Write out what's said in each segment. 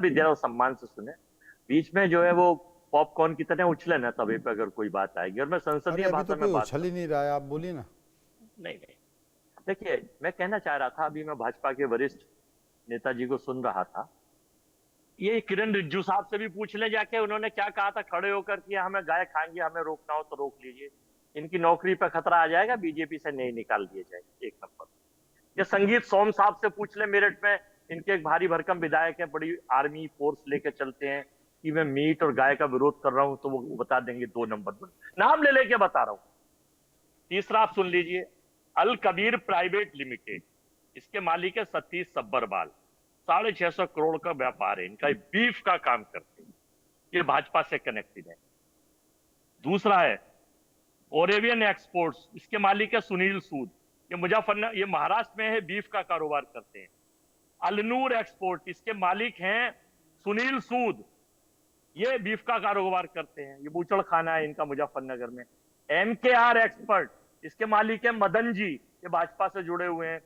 भी दे रहा हूँ, सम्मान से सुने। बीच में जो है वो पॉपकॉर्न की तरह उछले ना तभी पे अगर कोई बात आएगी, और मैं अरे संसदीय अभी तो भाषा कोई में बात उछल ही करूँ। नहीं रहा है, आप बोलिए ना। नहीं नहीं, देखिए, मैं कहना चाह रहा था, अभी मैं भाजपा के वरिष्ठ नेताजी को सुन रहा था। ये किरण रिज्जू साहब से भी पूछ ले जाके, उन्होंने क्या कहा था खड़े होकर कि हमें गाय खाएंगे, हमें रोकना हो तो रोक लीजिए, इनकी नौकरी पर खतरा आ जाएगा, बीजेपी से नहीं निकाल दिए जाएंगे, एक नंबर। या संगीत सोम साहब से पूछ ले, मेरठ में इनके एक भारी भरकम विधायक है, बड़ी आर्मी फोर्स लेके चलते हैं, कि मैं मीट और गाय का विरोध कर रहा हूं, तो वो बता देंगे 2 नंबर पर, नाम ले लेके बता रहा हूं। तीसरा आप सुन लीजिए, अल कबीर प्राइवेट लिमिटेड, इसके मालिक है सतीश सब्बरवाल, 650 करोड़ का व्यापार है इनका, बीफ का काम करते हैं, ये भाजपा से कनेक्टेड है। दूसरा है ओरेवियन एक्सपोर्ट्स, इसके मालिक है सुनील सूद, ये मुजफ्फरनगर, ये महाराष्ट्र में है, बीफ का कारोबार करते हैं। अलनूर एक्सपोर्ट, इसके मालिक हैं सुनील सूद, ये बीफ का कारोबार करते हैं, ये बूचड़ खाना है इनका मुजफ्फरनगर में। एमकेआर एक्सपर्ट, इसके मालिक है मदन जी, ये भाजपा से जुड़े हुए हैं।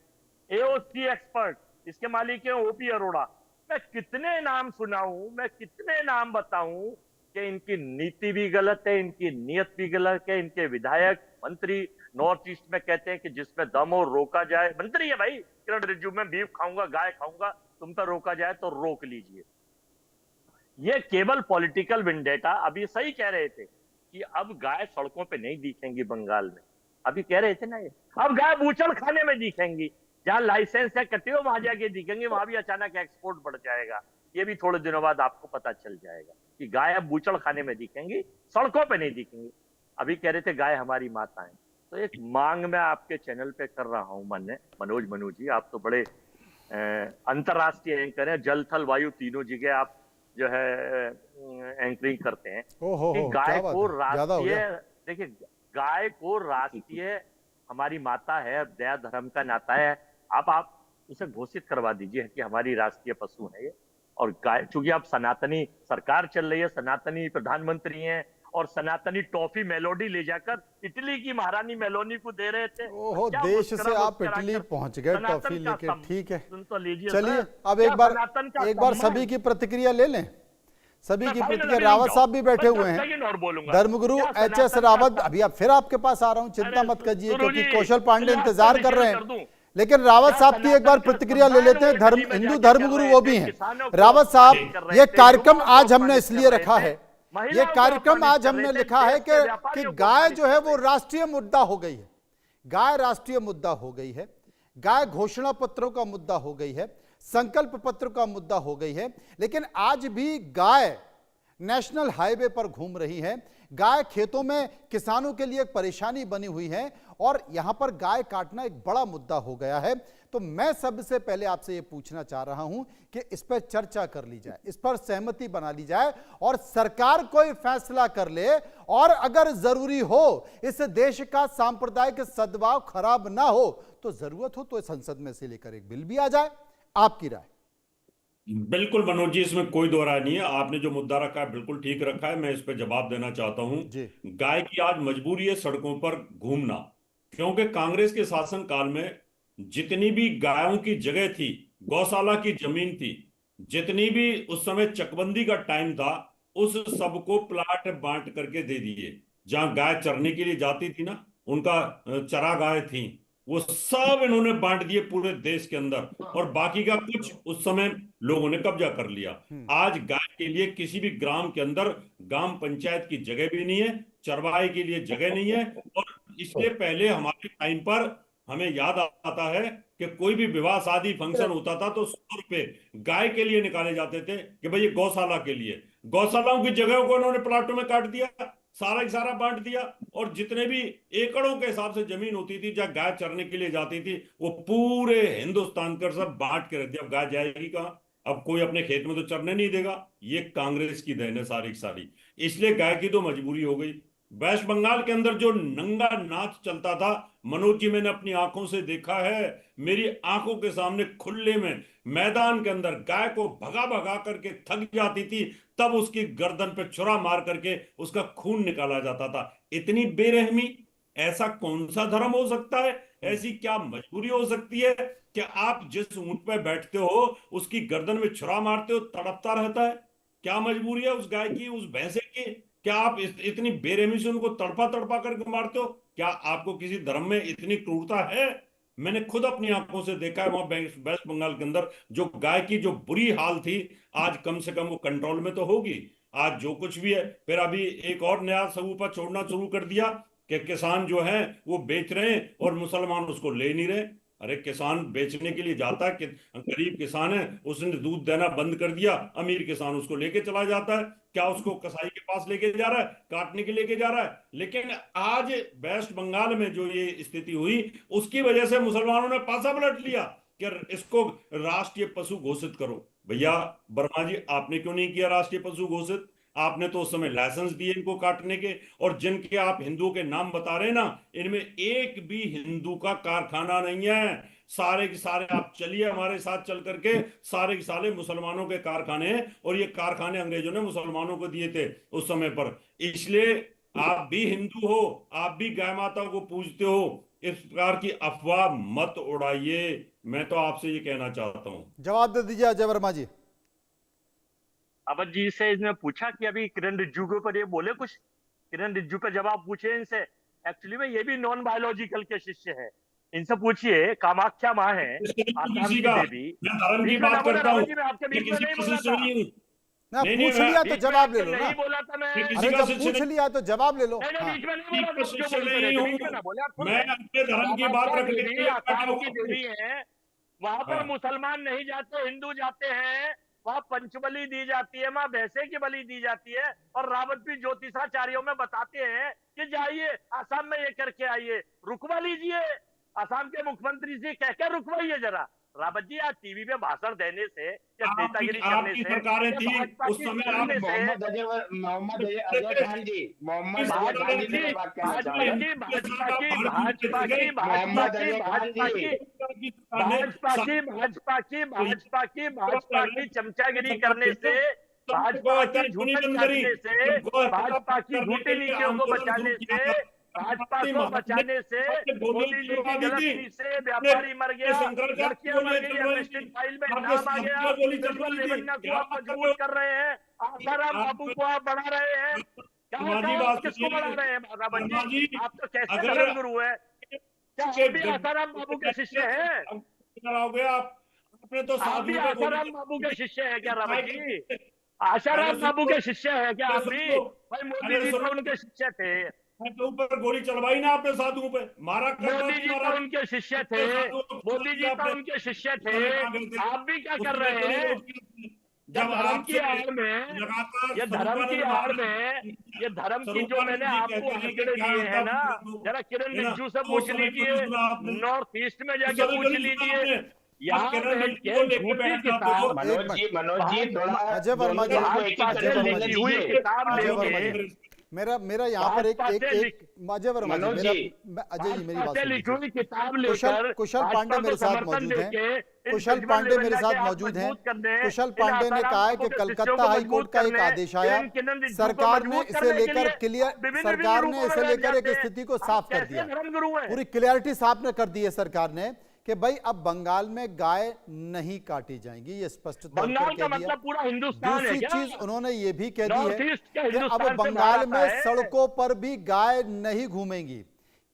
एओसी एक्सपर्ट, इसके मालिक है ओपी अरोड़ा। मैं कितने नाम सुनाऊं, मैं कितने नाम बताऊं कि इनकी नीति भी गलत है, इनकी नीयत भी गलत है। इनके विधायक मंत्री नॉर्थ ईस्ट में कहते हैं कि जिसमें दम हो रोका जाए, मंत्री है भाई किरण रिज्जू, में बीफ खाऊंगा, गाय खाऊंगा, तुम पर रोका जाए तो रोक लीजिए। ये केवल पॉलिटिकल विंडेटा। अभी सही कह रहे थे कि अब गाय सड़कों पे नहीं दिखेंगी बंगाल में, अभी कह रहे थे ना ये, अब गाय बूचड़ खाने में दिखेंगी, जहां लाइसेंस है कटे हो वहां जाके दिखेंगे, वहां भी अचानक एक्सपोर्ट बढ़ जाएगा। ये भी थोड़े दिनों बाद आपको पता चल जाएगा कि गाय अब बूचड़ खाने में दिखेंगी, सड़कों पे नहीं दिखेंगी। अभी कह रहे थे गाय हमारी माता है, तो एक मांग मैं आपके चैनल पे कर रहा हूं, मनोज मनु जी, आप तो बड़े अंतरराष्ट्रीय एंकर हैं, जल थल वायु तीनों जगह आप जो है एंकरिंग करते हैं, ओ कि हो, क्या गाय बात को है, ज्यादा हो राष्ट्रीय, गया। देखिए, गाय को राष्ट्रीय हमारी माता है, दया धर्म का नाता है। आप उसे घोषित करवा दीजिए कि हमारी राष्ट्रीय पशु है ये। और गाय, चूंकि आप सनातनी सरकार चल रही है, सनातनी प्रधानमंत्री हैं, और सनातनी टॉफी मेलोडी ले जाकर इटली की महारानी मेलोनी को दे रहे थे, तो ओहो, क्या देश से मुस्कुरा आप मुस्कुरा इटली कर पहुंच गए सनातन टॉफी का लेके, ठीक है। सुन तो लीजिए चलिए, सर, अब क्या सनातन का एक बार सम्मान। सभी की प्रतिक्रिया ले लें। सभी मैं की फाइनल, प्रतिक्रिया, अभी रुक रावत जाओ, साहब भी बैठे मैं हुए 10 हैं। सेकंड और बोलूंगा। धर्मगुरु क्या एचएस सनातन का रावत, अभी अब फिर आपके पास आ रहा हूं, चिंता अरे मत कीजिए, सुनो क्योंकि जी, कौशल पांडे इलाज इंतजार कर रहे क्लियर हैं। कर दूं। लेकिन रावत क्या साहब की एक बार सनातन का प्रतिक्रिया ले सम्मान लेते वो हैं। इटली में हिंदू जाके कर धर्मगुरु रहे वो थे, भी हैं। किसानों को रावत साहब, अपमानित कर रहे ये थे, कार्यक्रम युवाओं को आज हमने अपमानित इसलिए कर रहे रखा थे, है, ये महिलाओं को कार्यक्रम अपमानित आज कर रहे हमने थे, लिखा है देश के कि व्यापारियों को गाय अपमानित जो है कर वो रहे थे। राष्ट्रीय मुद्दा हो गई है। गाय राष्ट्रीय मुद्दा हो गई है। गाय घोषणा पत्रों का मुद्दा हो गई है, संकल्प पत्र का मुद्दा हो गई है। लेकिन आज भी गाय नेशनल हाईवे पर घूम रही है। गाय खेतों में किसानों के लिए एक परेशानी बनी हुई है, और यहां पर गाय काटना एक बड़ा मुद्दा हो गया है। तो मैं सबसे पहले आपसे यह पूछना चाह रहा हूं कि इस पर चर्चा कर ली जाए, इस पर सहमति बना ली जाए, और सरकार कोई फैसला कर ले, और अगर जरूरी हो इस देश का सांप्रदायिक सद्भाव खराब ना हो, तो जरूरत हो तो संसद में से लेकर एक बिल भी आ जाए। आपकी राय? बिल्कुल मनोज जी, इसमें कोई दो राय नहीं है। आपने जो मुद्दा रखा है बिल्कुल ठीक रखा है। मैं इस पर जवाब देना चाहता हूं। जी। गाय की आज मजबूरी है सड़कों पर घूमना, क्योंकि कांग्रेस के शासन काल में जितनी भी गायों की जगह थी, गौशाला की जमीन थी, जितनी भी उस समय चकबंदी का टाइम था, उस सबको प्लाट बांट करके दे दिए। जहां गाय चरने के लिए जाती थी ना, उनका चरागाह थी, वो सब इन्होंने बांट दिए पूरे देश के अंदर, और बाकी का कुछ उस समय लोगों ने कब्जा कर लिया। आज गाय के लिए किसी भी ग्राम के अंदर ग्राम पंचायत की जगह भी नहीं है, चरवाहे के लिए जगह नहीं है। और इसलिए पहले हमारे टाइम पर हमें याद आता है कि कोई भी विवाह शादी फंक्शन होता था तो 100 रुपए गाय के लिए निकाले जाते थे कि भाई ये गौशाला के लिए। गौशालाओं की जगहों को उन्होंने प्लाटों में काट दिया, सारा ही सारा बांट दिया, और जितने भी एकड़ों के हिसाब से जमीन होती थी जहां गाय चरने के लिए जाती थी, वो पूरे हिंदुस्तान कर सब बांट के रख दिया। अब गाय जाएगी कहाँ? अब कोई अपने खेत में तो चरने नहीं देगा। ये कांग्रेस की देन है सारी की सारी। इसलिए गाय की तो मजबूरी हो गई। वेस्ट बंगाल के अंदर जो नंगा नाच चलता था मनोज जी, मैंने अपनी आंखों से देखा है। मेरी आंखों के सामने खुले में मैदान के अंदर गाय को भगा भगा करके थक जाती थी, तब उसकी गर्दन पे छुरा मार करके उसका खून निकाला जाता था। इतनी बेरहमी! ऐसा कौन सा धर्म हो सकता है? ऐसी क्या मजबूरी हो सकती है कि आप जिस ऊंट पे बैठते हो उसकी गर्दन में छुरा मारते हो, तड़पता रहता है? क्या मजबूरी है उस गाय की, उस भैंसे की? क्या आप इतनी बेरहमी से उनको तड़पा तड़पा करके मारते हो? क्या आपको किसी धर्म में इतनी क्रूरता है? मैंने खुद अपनी आंखों से देखा है वहां वेस्ट बंगाल के अंदर जो गाय की जो बुरी हाल थी, आज कम से कम वो कंट्रोल में तो होगी। आज जो कुछ भी है, फिर अभी एक और नया सबूपा छोड़ना शुरू कर दिया कि किसान जो है वो बेच रहे हैं और मुसलमान उसको ले नहीं रहे। अरे किसान बेचने के लिए जाता है कि गरीब किसान है उसने दूध देना बंद कर दिया, अमीर किसान उसको लेके चला जाता है। क्या उसको कसाई के पास लेके जा रहा है, काटने के लेके जा रहा है? लेकिन आज वेस्ट बंगाल में जो ये स्थिति हुई उसकी वजह से मुसलमानों ने पासा पलट लिया कि इसको राष्ट्रीय पशु घोषित करो। भैया वर्मा जी, आपने क्यों नहीं किया राष्ट्रीय पशु घोषित? आपने तो उस समय लाइसेंस दिए इनको काटने के, और जिनके आप हिंदुओं के नाम बता रहे हैं ना, इनमें एक भी हिंदू का कारखाना नहीं है। सारे के सारे आप चलिए हमारे साथ चल करके, सारे के सारे मुसलमानों के कारखाने हैं, और ये कारखाने अंग्रेजों ने मुसलमानों को दिए थे उस समय पर। इसलिए आप भी हिंदू हो, आप भी गाय माता को पूजते हो, इस प्रकार की अफवाह मत उड़ाइए। मैं तो आपसे ये कहना चाहता हूं। जवाब दे दीजिए अजय वर्मा जी। अवध जी से इसने पूछा कि अभी किरण रिज्जू के ऊपर ये बोले कुछ, किरण रिज्जू पे जवाब पूछे इनसे। एक्चुअली में ये भी नॉन बायोलॉजिकल के शिष्य है, इनसे पूछिए। कामाख्या माँ है आसाम किसी की का देवी। मैं धर्म की बीच में ना बात बोला करता हूँ, रावत जी, मैं आपके मैं बीच में किसी नहीं का बोला शिष्य था। नहीं हूँ। ना नहीं, पूछ मैं लिया तो बीच में जवाब ले आपसे लो ना। नहीं बोला था मैं। किसी अरे का जब शिष्य पूछ नहीं। लिया तो जवाब ले लो। नहीं हाँ। बीच में नहीं बोला, किसी जो का शिष्य बोलते नहीं रहे थे, बीच में हूँ ना बोले आप। सुन मैं, रहे अपने धर्म की बात कामाख्या रखने के देवी लिए बैठा आसाम की हुआ देवी हूँ। है, वहां पर हाँ। मुसलमान नहीं जाते, हिंदू जाते हैं। वहां पंचबली दी जाती है, माँ भैंसे की बलि दी जाती है। और रावत भी ज्योतिषाचार्यों में बताते हैं कि जाइए आसाम में ये करके आइए, रुकवा लीजिए। आसाम के मुख्यमंत्री से कहकर रुकवाइए जरा। रावत जी, आज टीवी पे भाषण देने से या नेतागिरी करने आपकी से सरकारें या थी भाजपा उस की समय, आप करने से मोहम्मद अजय खान जी, मोहम्मद अजय खान जी, मेरा बात कहना चाहूंगा। मोहम्मद अजय खान जी, भाजपा की चमचागिरी करने से, भाजपा की झूठन काटने से, भाजपा की झूठी नीतियों को बचाने से, भाजपा को बचाने से, मोदी जी की गलत नीति से व्यापारी मर गया, लड़कियां मर गई, एमनेस्टी फाइल में नाम आ गया। प्रज्वल रेवन्ना को आप मजबूत कर रहे हैं, आसाराम बाबू को आप बढ़ा रहे हैं। किसको बढ़ा रहे हैं रावत जी? आप तो कैसे धर्म गुरु है? क्या आप भी आसाराम बाबू के शिष्य हैं? आपने तो आप भी आसाराम बाबू के शिष्य है क्या रावत जी? आसाराम बाबू के शिष्य है क्या आप भी? भाई मोदी जी तो उनके शिष्य थे, तो ऊपर गोली चलवाई ना आपने साधुओं पे, मारा मोदी जी तो उनके शिष्य थे, मोदी जी तो उनके शिष्य थे। आप भी क्या कर रहे हैं? जब धर्म की आड़ में, ये धर्म की आड़ में, ये धर्म की जो मैंने आपको आंकड़े दिए हैं ना, जरा किरण रिज्जू से पूछ लीजिए, नॉर्थ ईस्ट में जाके पूछ लीजिए। यहाँ बैठ के झूठी किताब, मनोज जी थोड़ा अजय वर्मा जी, अजय वर्मा जी, हुई किताब अजय वर्मा लेके, जी, मेरा यहाँ पर एक अजय वर्मा जी, अजय जी मेरी बात सुन लिखी हुई लीजिए। किताब लेकर कुशल पांडे मेरे साथ मौजूद हैं। कुशल पांडे मेरे साथ मौजूद हैं। कुशल पांडे ने कहा है कि कलकत्ता हाई कोर्ट का एक आदेश आया, सरकार ने इसे लेकर एक स्थिति को साफ कर दिया, पूरी क्लियरिटी साफ कर दी है सरकार ने कि भाई अब बंगाल में गाय नहीं काटी जाएंगी, ये स्पष्ट तौर पर कह दिया। मतलब पूरा हिंदुस्तान है दूसरी क्या? चीज उन्होंने ये भी कह दी है कि अब हिंदुस्तान से बंगाल भारत में है। सड़कों पर भी गाय नहीं घूमेंगी।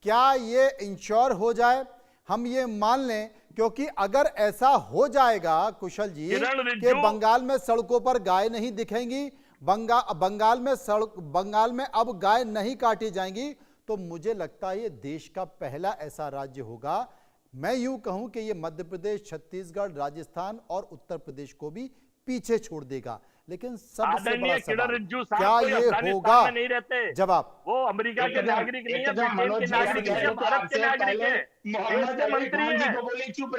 क्या ये इंश्योर हो जाए, हम ये मान लें, क्योंकि अगर ऐसा हो जाएगा कुशल जी कि बंगाल में सड़कों पर गाय नहीं दिखेंगी, बंगाल में अब गाय नहीं काटी जाएंगी, तो मुझे लगता है ये देश का पहला ऐसा राज्य होगा, मैं यूं कहूं कि ये मध्य प्रदेश, छत्तीसगढ़, राजस्थान और उत्तर प्रदेश को भी पीछे छोड़ देगा। लेकिन सबसे बड़ा सवाल, क्या ये होगा? नहीं रहते जवाब, वो अमेरिका के नागरिक नहीं है, ब्रिटेन के नागरिक नहीं है, भारत के नागरिक है। मोहम्मद अली खान जी को बोलिए चुप